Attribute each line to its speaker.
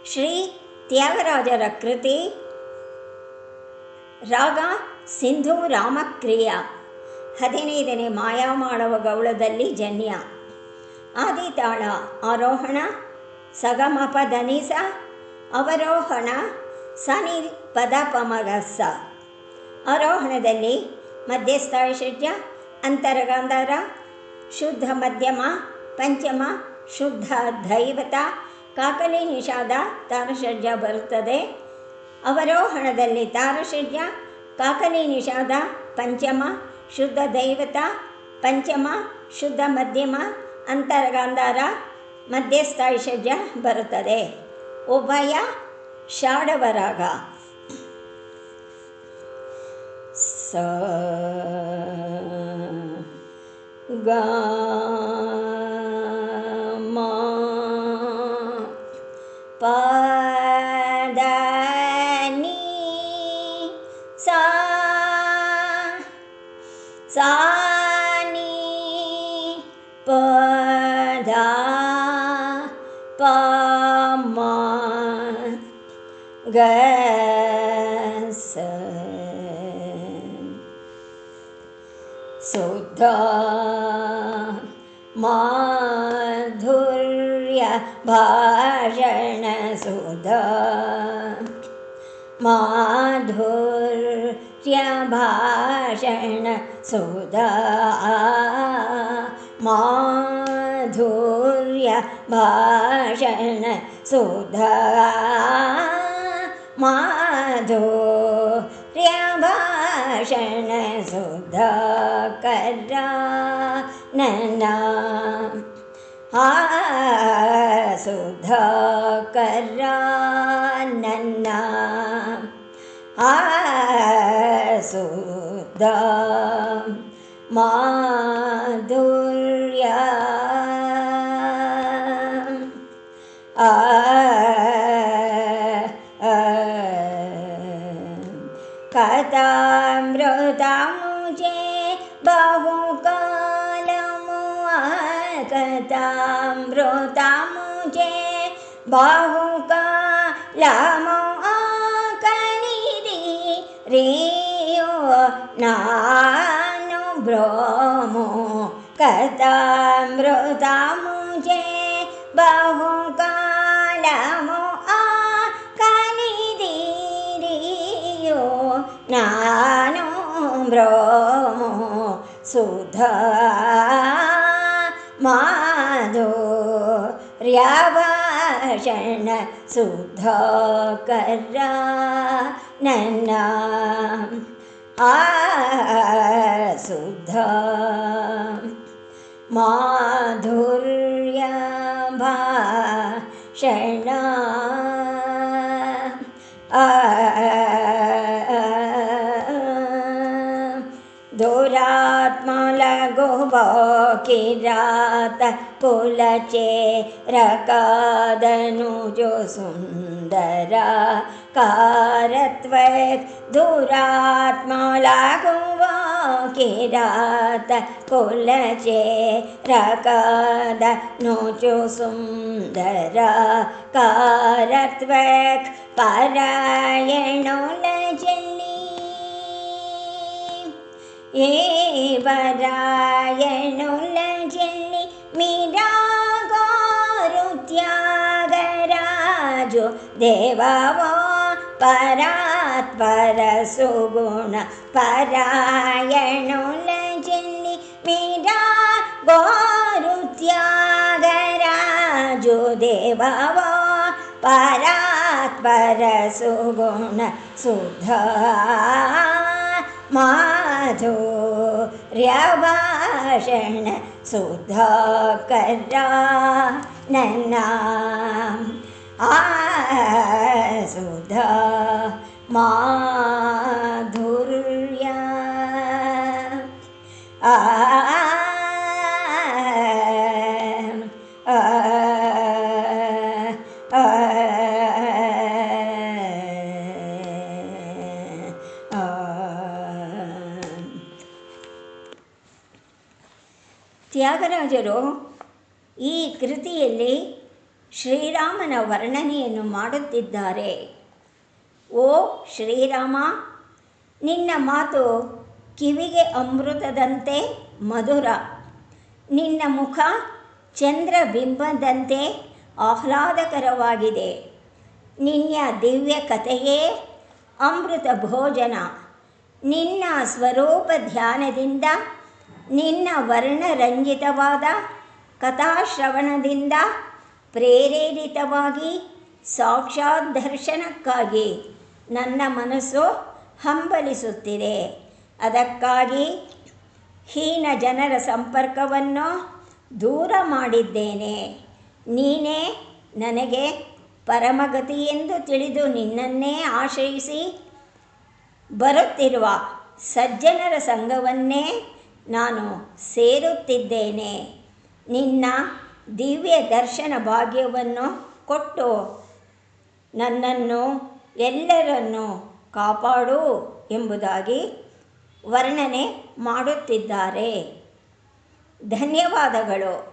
Speaker 1: ಶ್ರೀ ತ್ಯಾಗರಾಜರ ಕೃತಿ. ರಾಗ ಸಿಂಧು ರಾಮಕ್ರಿಯ. 15ನೇ ಮಾಯಾಮಾಳವ ಗೌಳದಲ್ಲಿ ಜನ್ಯ. ಆದಿತಾಳ ಆರೋಹಣ ಸಗಮಪ ಧನಿಸ, ಅವರೋಹಣ ಸನಿ ಪದ ಪಮಗಸ. ಆರೋಹಣದಲ್ಲಿ ಮಧ್ಯಸ್ಥ ಷಡ್ಜ, ಅಂತರಗಾಂಧಾರ, ಶುದ್ಧ ಮಧ್ಯಮ, ಪಂಚಮ ಶುದ್ಧ ದೈವತ, ಕಾಕಲಿ ನಿಷಾದ ತಾರಷಡ್ಜ ಬರುತ್ತದೆ. ಅವರೋಹಣದಲ್ಲಿ ತಾರಷಡ್ಜ, ಕಾಕಲಿ ನಿಷಾದ, ಪಂಚಮ ಶುದ್ಧ ದೈವತ, ಪಂಚಮ ಶುದ್ಧ ಮಧ್ಯಮ, ಅಂತರಗಾಂಧಾರ, ಮಧ್ಯಸ್ಥ ಷಡ್ಜ ಬರುತ್ತದೆ. ಉಭಯ ಷಾಡವರಾಗ. ಸ ಗ ಮ ಪ ದ ನಿ ಸಾ ಸಾ ನಿ ಪ ದ ಪ ಮ ಗ ಸ. ಶುದ್ಧ ಮಾಧುರ್ಯ ಭಾಷಣ ಶುದ್ಧ ಮಾಧುರ್ಯ ಭಾಷಣ ಶುದ್ಧ ಮಾಧುರ್ಯ ಭಾಷಣ ಶುದ್ಧ ಮಾಧುರ್ಯ ಭಾಷಣ ಶುದ್ಧ ಕರ ನನ್ನ ಶುದ್ಧ ಕರ ನನ್ನ ಶುದ್ಧ ಮಾಧುರ್ಯ ಕಥಾಮೃತ ಮುझे ಬಹುಕಾಲಮು ಕಥಾಮೃತ ಮುझे ಬಹುಕಾಲಮು ಕನಿದಿ ರೇಯೋ ನಾನು ಬ್ರಹ್ಮೋ ಕಥಾಮೃತ ಮುझे ಬಹುಕಾಲಮು ಕನಿದಿ ರೇಯೋ ನಾನು ಬ್ರಹ್ಮೋ ಶುದ್ಧ ಮಾಧುರ್ಯ ಭಾಷಣ ಶುದ್ಧ ಕರ ನನ್ನ ಶುದ್ಧ ಮಾಧುರ್ಯ ಭಾಷಣ ದುರಾತ್ಮಲಗು ಕಿರಾತ ಕುಲಚೆ ರಕಾದನು ಜೋ ಸುಂದರ ಕಾರತ್ವ ದುರಾತ್ಮಲಗು ಕಿರಾತ ಕುಲಚೆ ರಕಾದನು ಜೋ ಸುಂದರ ಕಾರತ್ವ ಪರಾಯಣುಲ ಜಲ್ಲಿ ಏ ಪರಾಯಣುಲ ಜಲ್ಲಿ ಮೀರಾ ಗೋರು ತ್ಯಾಗರಾಜು ದೇವವೋ ಪರಾತ್ಪರ ಸುಗುಣ ಪರಾಯಣುಲ ಜಲ್ಲಿ ಮೀರಾ ಗೋರು ತ್ಯಾಗರಾಜು ದೇವವೋ ಪರಾತ್ಪರ ಸುಗುಣ ಶುದ್ಧ ಮಾಧುರ್ಯ ಭಾಷಣ ಶುದ್ಧ ಕರ ನನ್ನ ಶುದ್ಧ ಮಾಧುರ್ಯ ತ್ಯಾಗರಾಜರು ಈ ಕೃತಿಯಲ್ಲಿ ಶ್ರೀರಾಮನ ವರ್ಣನೆಯನ್ನು ಮಾಡುತ್ತಿದ್ದಾರೆ. ಓ ಶ್ರೀರಾಮ, ನಿನ್ನ ಮಾತು ಕಿವಿಗೆ ಅಮೃತದಂತೆ ಮಧುರ, ನಿನ್ನ ಮುಖ ಚಂದ್ರಬಿಂಬದಂತೆ ಆಹ್ಲಾದಕರವಾಗಿದೆ. ನಿನ್ನ ದಿವ್ಯ ಕಥೆಯೇ ಅಮೃತ ಭೋಜನ. ನಿನ್ನ ಸ್ವರೂಪ ಧ್ಯಾನದಿಂದ, ನಿನ್ನ ವರ್ಣರಂಜಿತವಾದ ಕಥಾಶ್ರವಣದಿಂದ ಪ್ರೇರೇರಿತವಾಗಿ ಸಾಕ್ಷಾತ್ ದರ್ಶನಕ್ಕಾಗಿ ನನ್ನ ಮನಸ್ಸು ಹಂಬಲಿಸುತ್ತಿದೆ. ಅದಕ್ಕಾಗಿ ಹೀನ ಜನರ ಸಂಪರ್ಕವನ್ನು ದೂರ ಮಾಡಿದ್ದೇನೆ. ನೀನೇ ನನಗೆ ಪರಮಗತಿಯೆಂದು ತಿಳಿದು ನಿನ್ನನ್ನೇ ಆಶ್ರಯಿಸಿ ಬರುತ್ತಿರುವ ಸಜ್ಜನರ ಸಂಘವನ್ನೇ ನಾನು ಸೇರುತ್ತಿದ್ದೇನೆ. ನಿನ್ನ ದಿವ್ಯ ದರ್ಶನ ಭಾಗ್ಯವನ್ನು ಕೊಟ್ಟು ನನ್ನನ್ನು ಎಲ್ಲರನ್ನೂ ಕಾಪಾಡು ಎಂಬುದಾಗಿ ವರ್ಣನೆ ಮಾಡುತ್ತಿದ್ದಾರೆ. ಧನ್ಯವಾದಗಳು.